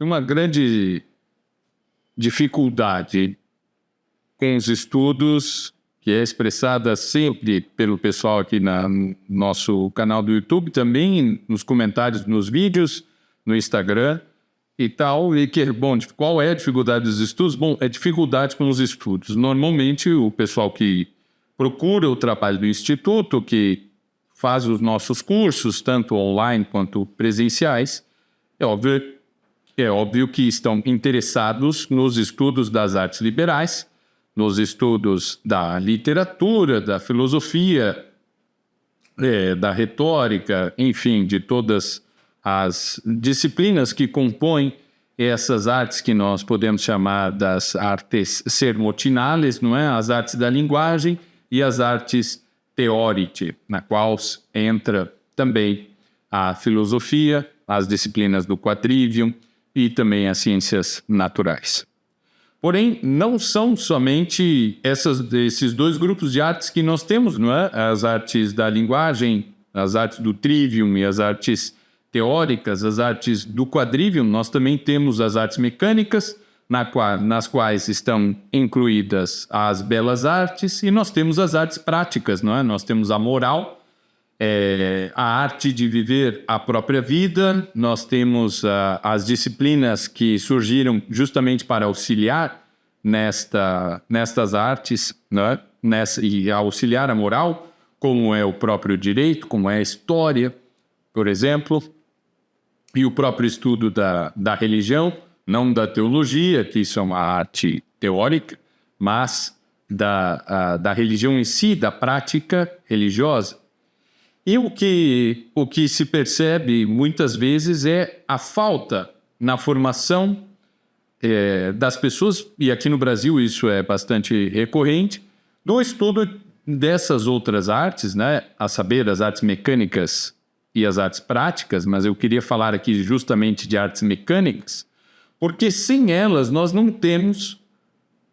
uma grande dificuldade com os estudos, que é expressada sempre pelo pessoal aqui no nosso canal do YouTube, também nos comentários nos vídeos, no Instagram e tal. E que, bom, qual é a dificuldade dos estudos? Bom, é dificuldade com os estudos. Normalmente, o pessoal que procura o trabalho do Instituto, que faz os nossos cursos, tanto online quanto presenciais, é óbvio que estão interessados nos estudos das artes liberais, nos estudos da literatura, da filosofia, da retórica, enfim, de todas as disciplinas que compõem essas artes que nós podemos chamar das artes sermotinales, não é? As artes da linguagem e as artes teórica, na qual entra também a filosofia, as disciplinas do quadrivium e também as ciências naturais. Porém, não são somente esses dois grupos de artes que nós temos, não é? As artes da linguagem, as artes do trivium e as artes teóricas, as artes do quadrivium. Nós também temos as artes mecânicas, nas quais estão incluídas as belas artes, e nós temos as artes práticas, não é? Nós temos a moral, a arte de viver a própria vida, nós temos as disciplinas que surgiram justamente para auxiliar nestas artes, né? E auxiliar a moral, como é o próprio direito, como é a história, por exemplo, e o próprio estudo da religião, não da teologia, que isso é uma arte teórica, mas da religião em si, da prática religiosa. E o que se percebe muitas vezes é a falta na formação das pessoas, e aqui no Brasil isso é bastante recorrente, do estudo dessas outras artes, né? A saber, as artes mecânicas e as artes práticas, mas eu queria falar aqui justamente de artes mecânicas, porque sem elas nós não temos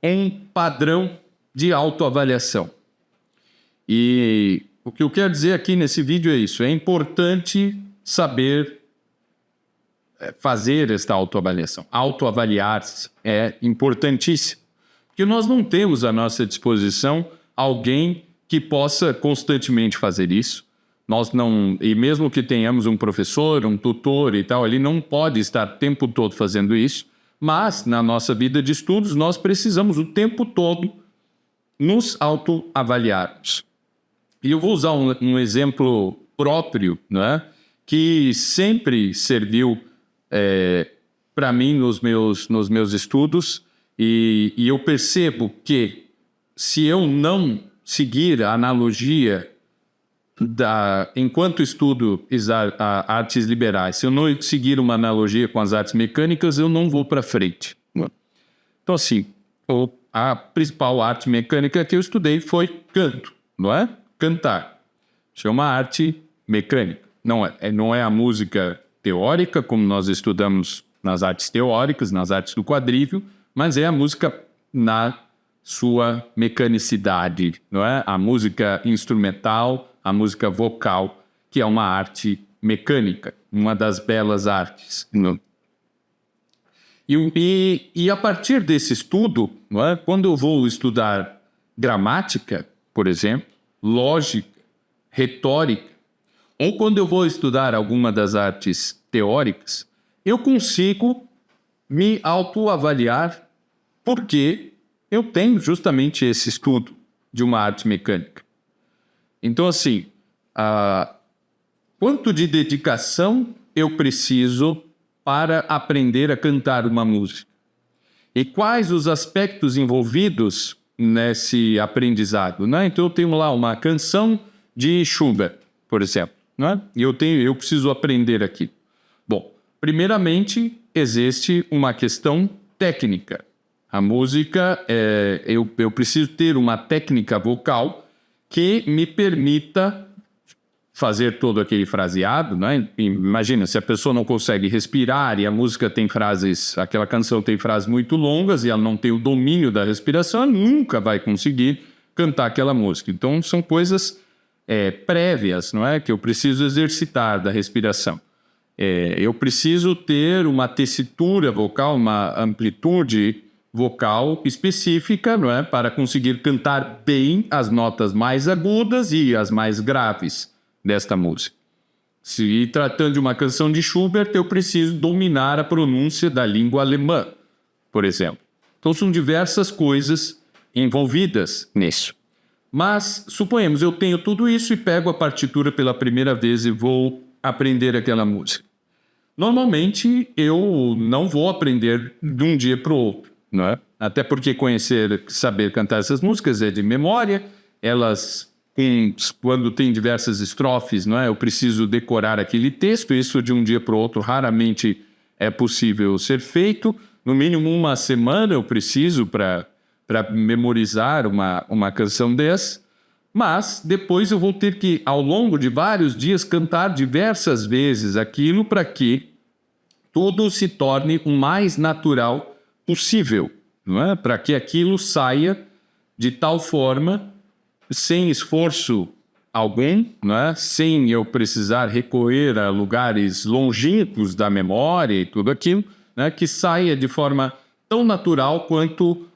um padrão de autoavaliação. E o que eu quero dizer aqui nesse vídeo é isso: é importante saber fazer esta autoavaliação. Autoavaliar-se é importantíssimo, porque nós não temos à nossa disposição alguém que possa constantemente fazer isso. E mesmo que tenhamos um professor, um tutor e tal, ele não pode estar o tempo todo fazendo isso, mas na nossa vida de estudos nós precisamos o tempo todo nos autoavaliarmos. E eu vou usar um exemplo próprio, né, que sempre serviu para mim nos meus estudos, e eu percebo que se eu não seguir a analogia enquanto estudo artes liberais, se eu não seguir uma analogia com as artes mecânicas, eu não vou para frente. Então, assim, a principal arte mecânica que eu estudei foi canto, não é? Cantar. Isso é uma arte mecânica. Não é a música teórica, como nós estudamos nas artes teóricas, nas artes do quadrívio, mas é a música na sua mecanicidade, não é? A música instrumental, a música vocal, que é uma arte mecânica, uma das belas artes. Não? E a partir desse estudo, não é? Quando eu vou estudar gramática, por exemplo, lógica, retórica, ou quando eu vou estudar alguma das artes teóricas, eu consigo me autoavaliar porque eu tenho justamente esse estudo de uma arte mecânica. Então, assim, quanto de dedicação eu preciso para aprender a cantar uma música? E quais os aspectos envolvidos nesse aprendizado, né? Então eu tenho lá uma canção de Schubert, por exemplo, né? E eu preciso aprender aqui. Bom, primeiramente existe uma questão técnica. A música, eu preciso ter uma técnica vocal que me permita fazer todo aquele fraseado, né? Imagina, se a pessoa não consegue respirar e a música tem aquela canção tem frases muito longas e ela não tem o domínio da respiração, ela nunca vai conseguir cantar aquela música. Então, são coisas prévias, não é? Que eu preciso exercitar da respiração. Eu preciso ter uma tessitura vocal, uma amplitude vocal específica, não é? Para conseguir cantar bem as notas mais agudas e as mais graves desta música. Se tratando de uma canção de Schubert, eu preciso dominar a pronúncia da língua alemã, por exemplo. Então são diversas coisas envolvidas nisso. Mas, suponhamos, eu tenho tudo isso e pego a partitura pela primeira vez e vou aprender aquela música. Normalmente, eu não vou aprender de um dia para o outro, não é? Até porque saber cantar essas músicas é de memória, elas, quando tem diversas estrofes, não é? Eu preciso decorar aquele texto, isso de um dia para o outro raramente é possível ser feito. No mínimo uma semana eu preciso para memorizar uma canção dessa, mas depois eu vou ter que, ao longo de vários dias, cantar diversas vezes aquilo para que tudo se torne o mais natural possível, não é? Para que aquilo saia de tal forma, sem esforço algum, não é? Sem eu precisar recorrer a lugares longínquos da memória e tudo aquilo, né? Que saia de forma tão natural quanto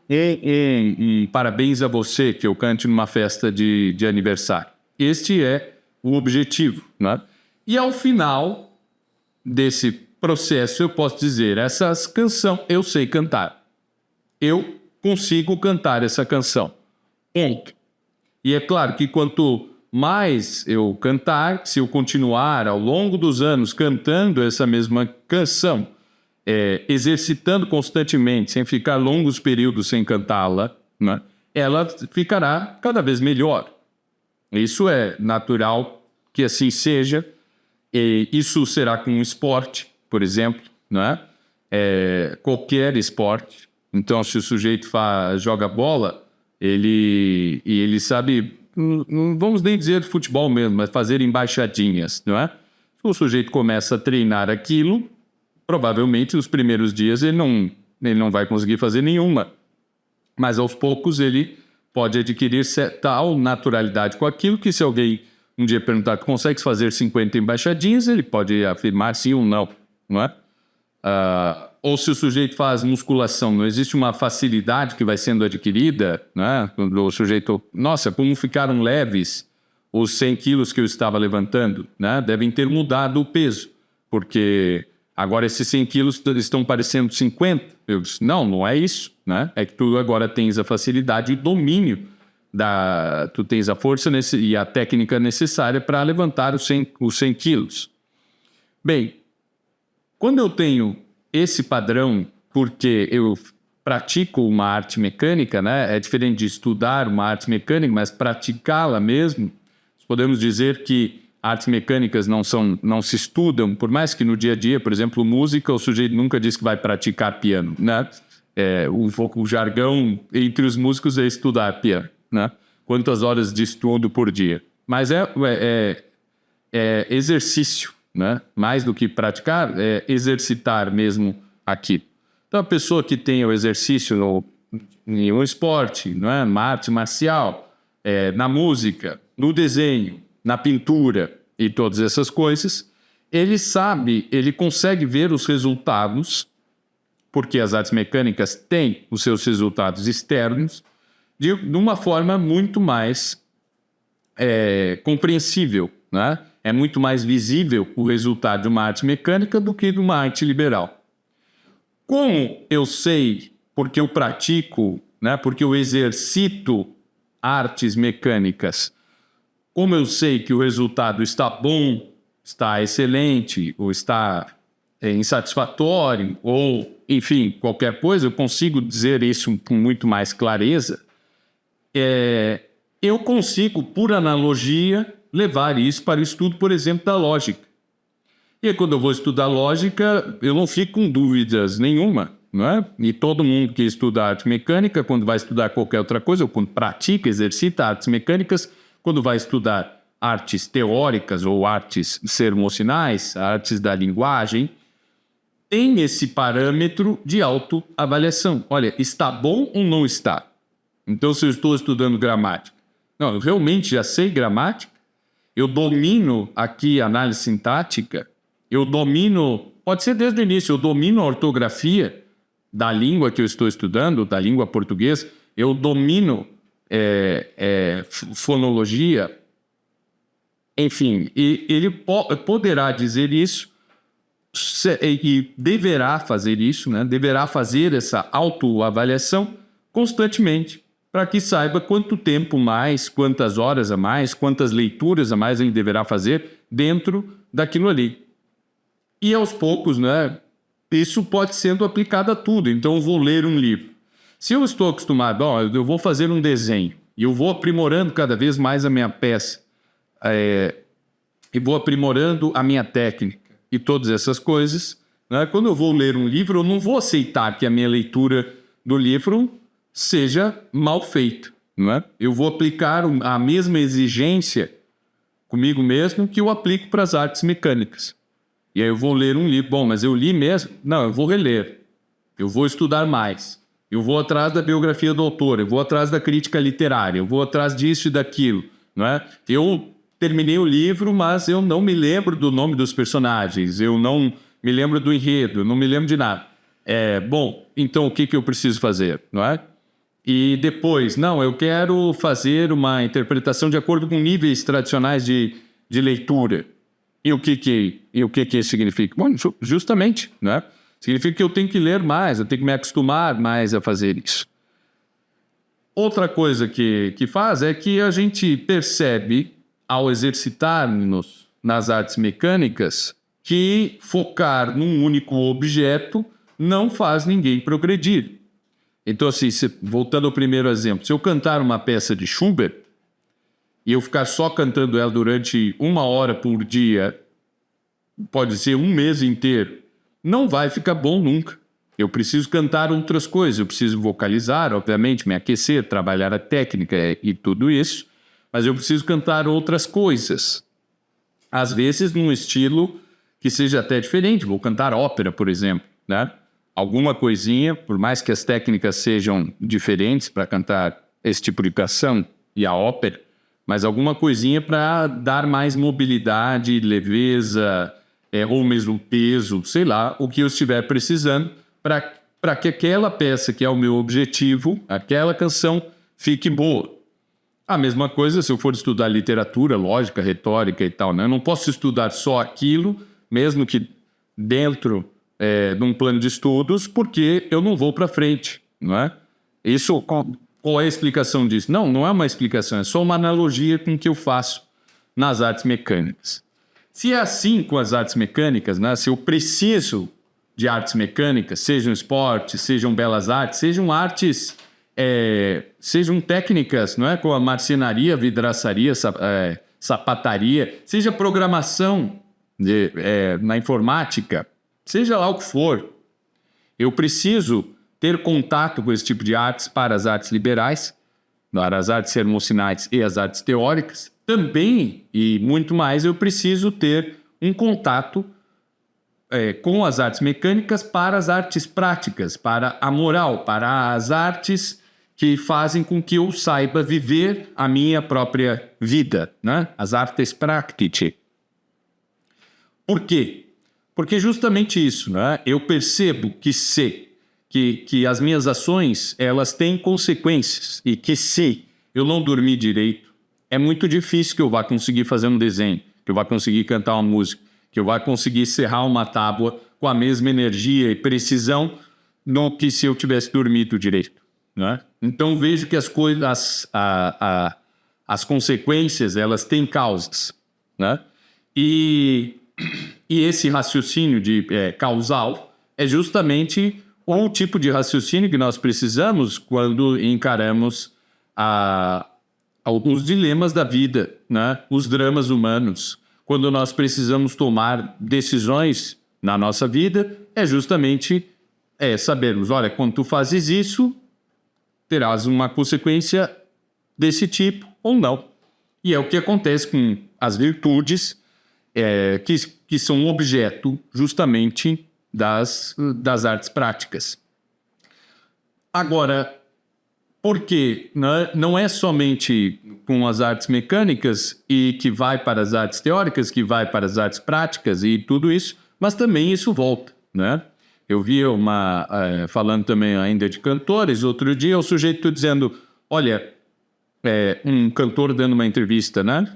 parabéns a você que eu cante numa festa de aniversário. Este é o objetivo, né? E ao final desse processo eu posso dizer, essa canção eu sei cantar. Eu consigo cantar essa canção. Ponto. E é claro que quanto mais eu cantar, se eu continuar ao longo dos anos cantando essa mesma canção, exercitando constantemente, sem ficar longos períodos sem cantá-la, né, ela ficará cada vez melhor. Isso é natural que assim seja. E isso será com um esporte, por exemplo, né? Qualquer esporte. Então, se o sujeito joga bola, ele sabe, não vamos nem dizer futebol mesmo, mas fazer embaixadinhas, não é? Se o sujeito começa a treinar aquilo, provavelmente nos primeiros dias ele não vai conseguir fazer nenhuma. Mas aos poucos ele pode adquirir tal naturalidade com aquilo que se alguém um dia perguntar, consegue fazer 50 embaixadinhas, ele pode afirmar sim ou não, não é? Ou se o sujeito faz musculação, não existe uma facilidade que vai sendo adquirida, né? Quando o sujeito, nossa, como ficaram leves os 100 quilos que eu estava levantando, né? Devem ter mudado o peso, porque agora esses 100 quilos estão parecendo 50. Eu disse, não é isso, né? É que tu agora tens a facilidade e domínio, tu tens a força e a técnica necessária para levantar os 100 quilos. Bem, quando eu tenho esse padrão, porque eu pratico uma arte mecânica, né? É diferente de estudar uma arte mecânica, mas praticá-la mesmo, podemos dizer que artes mecânicas não se estudam, por mais que no dia a dia, por exemplo, música, o sujeito nunca diz que vai praticar piano, né? O jargão entre os músicos é estudar piano, né? Quantas horas de estudo por dia? Mas é exercício, né? Mais do que praticar, é exercitar mesmo aqui. Então, a pessoa que tem o exercício em um esporte, não é? Uma arte marcial, na música, no desenho, na pintura e todas essas coisas, ele consegue ver os resultados, porque as artes mecânicas têm os seus resultados externos, de uma forma muito mais compreensível, né? É muito mais visível o resultado de uma arte mecânica do que de uma arte liberal. Como eu sei, porque eu pratico, né? Porque eu exercito artes mecânicas, como eu sei que o resultado está bom, está excelente, ou está insatisfatório, ou, enfim, qualquer coisa, eu consigo dizer isso com muito mais clareza, eu consigo, por analogia, levar isso para o estudo, por exemplo, da lógica. E aí, quando eu vou estudar lógica, eu não fico com dúvidas nenhuma, não é? E todo mundo que estuda arte mecânica, quando vai estudar qualquer outra coisa, ou quando pratica, exercita artes mecânicas, quando vai estudar artes teóricas ou artes sermocinais, artes da linguagem, tem esse parâmetro de autoavaliação. Olha, está bom ou não está? Então, se eu estou estudando gramática, não, eu realmente já sei gramática, eu domino aqui a análise sintática, eu domino, pode ser desde o início, eu domino a ortografia da língua que eu estou estudando, da língua portuguesa, eu domino fonologia, enfim, e ele poderá dizer isso e deverá fazer isso, né? Deverá fazer essa autoavaliação constantemente, para que saiba quanto tempo mais, quantas horas a mais, quantas leituras a mais ele deverá fazer dentro daquilo ali. E aos poucos, né, isso pode sendo aplicado a tudo. Então, eu vou ler um livro. Se eu estou acostumado, eu vou fazer um desenho e eu vou aprimorando cada vez mais a minha peça, e vou aprimorando a minha técnica e todas essas coisas, né? Quando eu vou ler um livro, eu não vou aceitar que a minha leitura do livro seja mal feita, não é? Eu vou aplicar a mesma exigência comigo mesmo que eu aplico para as artes mecânicas. E aí eu vou ler um livro, mas eu li mesmo? Não, eu vou reler, eu vou estudar mais, eu vou atrás da biografia do autor, eu vou atrás da crítica literária, eu vou atrás disso e daquilo, não é? Eu terminei o livro, mas eu não me lembro do nome dos personagens, eu não me lembro do enredo, eu não me lembro de nada. Então o que eu preciso fazer, não é? E depois, eu quero fazer uma interpretação de acordo com níveis tradicionais de leitura. E o que isso significa? Bom, justamente, né? Significa que eu tenho que ler mais, eu tenho que me acostumar mais a fazer isso. Outra coisa que faz é que a gente percebe, ao exercitar-nos nas artes mecânicas, que focar num único objeto não faz ninguém progredir. Então, assim, voltando ao primeiro exemplo, se eu cantar uma peça de Schubert e eu ficar só cantando ela durante 1 hora por dia, pode ser 1 mês inteiro, não vai ficar bom nunca. Eu preciso cantar outras coisas, eu preciso vocalizar, obviamente, me aquecer, trabalhar a técnica e tudo isso, mas eu preciso cantar outras coisas. Às vezes num estilo que seja até diferente, vou cantar ópera, por exemplo, né? Alguma coisinha, por mais que as técnicas sejam diferentes para cantar esse tipo de canção e a ópera, mas alguma coisinha para dar mais mobilidade, leveza, ou mesmo peso, sei lá, o que eu estiver precisando, para que aquela peça que é o meu objetivo, aquela canção, fique boa. A mesma coisa se eu for estudar literatura, lógica, retórica e tal, né? Eu não posso estudar só aquilo, mesmo que dentro de um plano de estudos, porque eu não vou para frente, não é? Isso, qual é a explicação disso? Não é uma explicação, é só uma analogia com o que eu faço nas artes mecânicas. Se é assim com as artes mecânicas, né? Se eu preciso de artes mecânicas, sejam esportes, sejam belas artes, sejam artes... sejam técnicas, não é? Como a marcenaria, vidraçaria, sapataria, seja programação na informática, seja lá o que for. Eu preciso ter contato com esse tipo de artes para as artes liberais, para as artes ceremoniais e as artes teóricas. Também, e muito mais, eu preciso ter um contato com as artes mecânicas para as artes práticas, para a moral, para as artes que fazem com que eu saiba viver a minha própria vida, né? As artes práticas. Por quê? Porque justamente isso, né? Eu percebo que que as minhas ações, elas têm consequências, e que se eu não dormir direito, é muito difícil que eu vá conseguir fazer um desenho, que eu vá conseguir cantar uma música, que eu vá conseguir serrar uma tábua com a mesma energia e precisão do que se eu tivesse dormido direito. Né? Então vejo que as coisas, as consequências, elas têm causas, né? E esse raciocínio causal é justamente o tipo de raciocínio que nós precisamos quando encaramos alguns dilemas da vida, né? Os dramas humanos. Quando nós precisamos tomar decisões na nossa vida, é justamente sabermos, olha, quando tu fazes isso, terás uma consequência desse tipo ou não. E é o que acontece com as virtudes que são objeto justamente das artes práticas. Agora, Porque né, não é somente com as artes mecânicas e que vai para as artes teóricas, que vai para as artes práticas e tudo isso, mas também isso volta, né? Eu vi falando também ainda de cantores, outro dia o sujeito dizendo, olha, um cantor dando uma entrevista, né?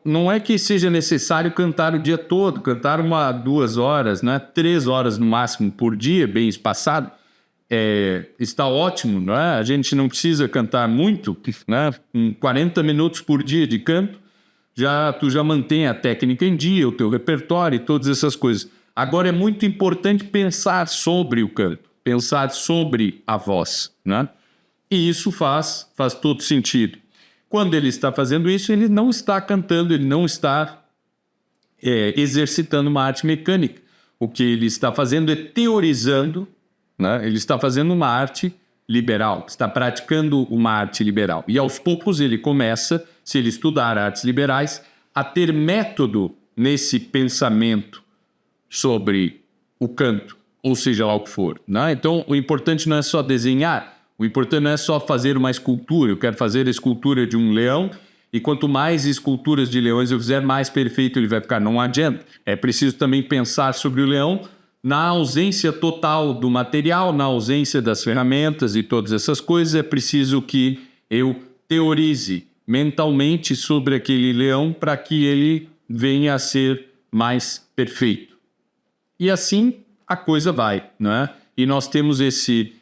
Não é que seja necessário cantar o dia todo, cantar 2 horas, né? 3 horas no máximo por dia, bem espaçado, está ótimo, não é? A gente não precisa cantar muito, né? 40 minutos por dia de canto, tu já mantém a técnica em dia, o teu repertório e todas essas coisas. Agora é muito importante pensar sobre o canto, pensar sobre a voz, né? E isso faz todo sentido. Quando ele está fazendo isso, ele não está cantando, ele não está exercitando uma arte mecânica. O que ele está fazendo é teorizando, né? Ele está fazendo uma arte liberal, está praticando uma arte liberal. E aos poucos ele começa, se ele estudar artes liberais, a ter método nesse pensamento sobre o canto, ou seja lá o que for, né? Então, o importante não é só desenhar, o importante não é só fazer uma escultura. Eu quero fazer a escultura de um leão e quanto mais esculturas de leões eu fizer, mais perfeito ele vai ficar. Não adianta. É preciso também pensar sobre o leão na ausência total do material, na ausência das ferramentas e todas essas coisas. É preciso que eu teorize mentalmente sobre aquele leão para que ele venha a ser mais perfeito. E assim a coisa vai, né? E nós temos esse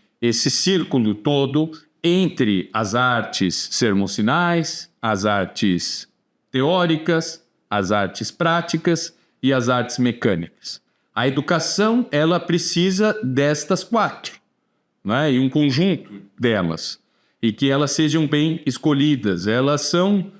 círculo todo entre as artes sermocinais, as artes teóricas, as artes práticas e as artes mecânicas. A educação, ela precisa destas 4, né? E um conjunto delas. E que elas sejam bem escolhidas. Elas são,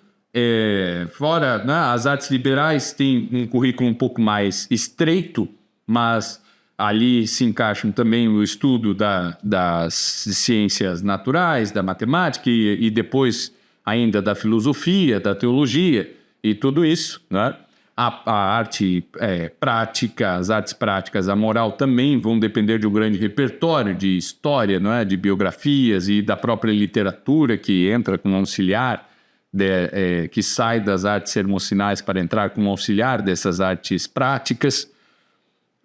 fora, né? As artes liberais têm um currículo um pouco mais estreito, mas ali se encaixam também o estudo das ciências naturais, da matemática e depois ainda da filosofia, da teologia e tudo isso, né? A arte prática, as artes práticas, a moral também vão depender de um grande repertório de história, não é? De biografias e da própria literatura que entra como auxiliar, que sai das artes sermocinais para entrar como auxiliar dessas artes práticas.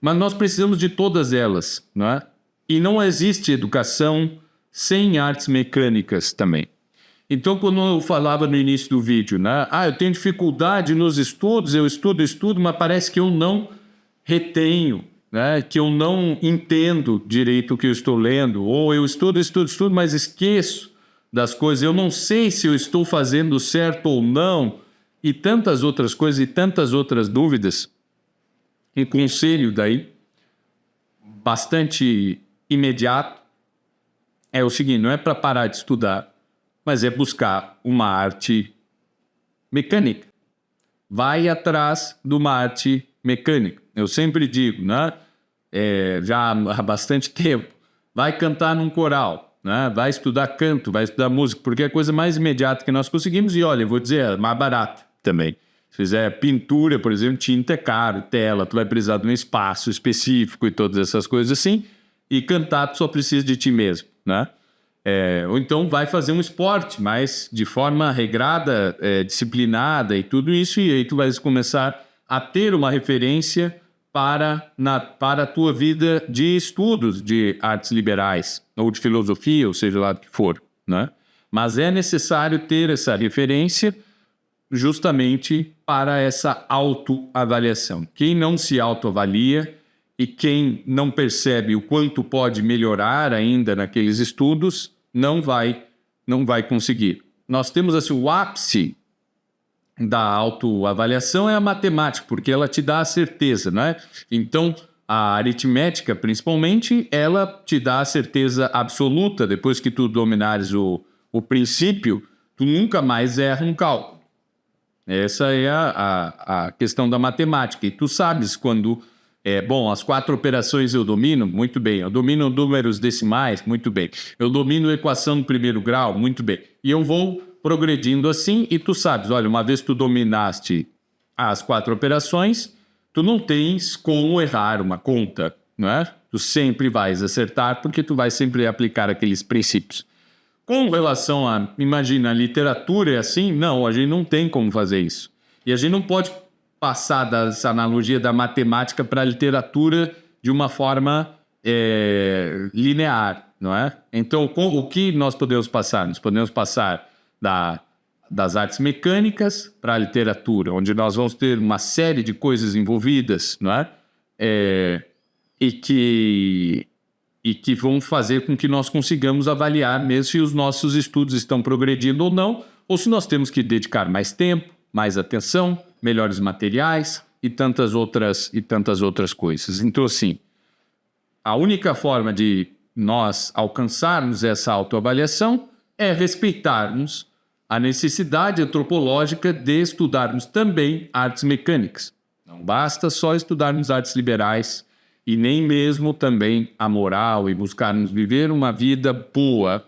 Mas nós precisamos de todas elas, não é? E não existe educação sem artes mecânicas também. Então, quando eu falava no início do vídeo, né? Eu tenho dificuldade nos estudos, eu estudo, mas parece que eu não retenho, né? Que eu não entendo direito o que eu estou lendo, ou eu estudo, mas esqueço das coisas, eu não sei se eu estou fazendo certo ou não, e tantas outras coisas e tantas outras dúvidas. Um conselho daí, bastante imediato, é o seguinte, não é para parar de estudar, mas é buscar uma arte mecânica. Vai atrás de uma arte mecânica. Eu sempre digo, né? Já há bastante tempo, vai cantar num coral, né? Vai estudar canto, vai estudar música, porque é a coisa mais imediata que nós conseguimos. E olha, eu vou dizer, é mais barata também. Se fizer pintura, por exemplo, tinta é caro, tela, tu vai precisar de um espaço específico e todas essas coisas assim. E cantar tu só precisa de ti mesmo, né? Ou então vai fazer um esporte, mas de forma regrada, disciplinada e tudo isso, e aí tu vais começar a ter uma referência para a tua vida de estudos de artes liberais, ou de filosofia, ou seja lá o que for, né? Mas é necessário ter essa referência justamente para essa autoavaliação. Quem não se autoavalia e quem não percebe o quanto pode melhorar ainda naqueles estudos, não vai conseguir. Nós temos assim, o ápice da autoavaliação é a matemática, porque ela te dá a certeza, né? Então, a aritmética, principalmente, ela te dá a certeza absoluta. Depois que tu dominares o princípio, tu nunca mais erra um cálculo. Essa é a questão da matemática. E tu sabes quando... as 4 operações eu domino, muito bem. Eu domino números decimais, muito bem. Eu domino equação do primeiro grau, muito bem. E eu vou progredindo assim e tu sabes, olha, uma vez tu dominaste as 4 operações, tu não tens como errar uma conta, não é? Tu sempre vais acertar porque tu vais sempre aplicar aqueles princípios. Com relação a, imagina, a literatura é assim? Não, a gente não tem como fazer isso. E a gente não pode passar dessa analogia da matemática para a literatura de uma forma linear, não é? Então, o que nós podemos passar? Nós podemos passar das artes mecânicas para a literatura, onde nós vamos ter uma série de coisas envolvidas, não é? E que vão fazer com que nós consigamos avaliar mesmo se os nossos estudos estão progredindo ou não, ou se nós temos que dedicar mais tempo, mais atenção, melhores materiais e tantas outras coisas. Então, assim, a única forma de nós alcançarmos essa autoavaliação é respeitarmos a necessidade antropológica de estudarmos também artes mecânicas. Não basta só estudarmos artes liberais e nem mesmo também a moral e buscarmos viver uma vida boa,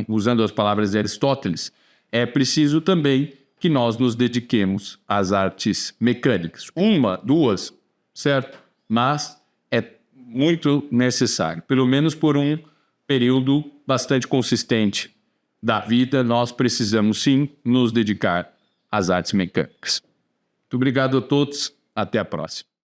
usando as palavras de Aristóteles. É preciso também que nós nos dediquemos às artes mecânicas. Uma, duas, certo? Mas é muito necessário. Pelo menos por um período bastante consistente da vida, nós precisamos sim nos dedicar às artes mecânicas. Muito obrigado a todos. Até a próxima.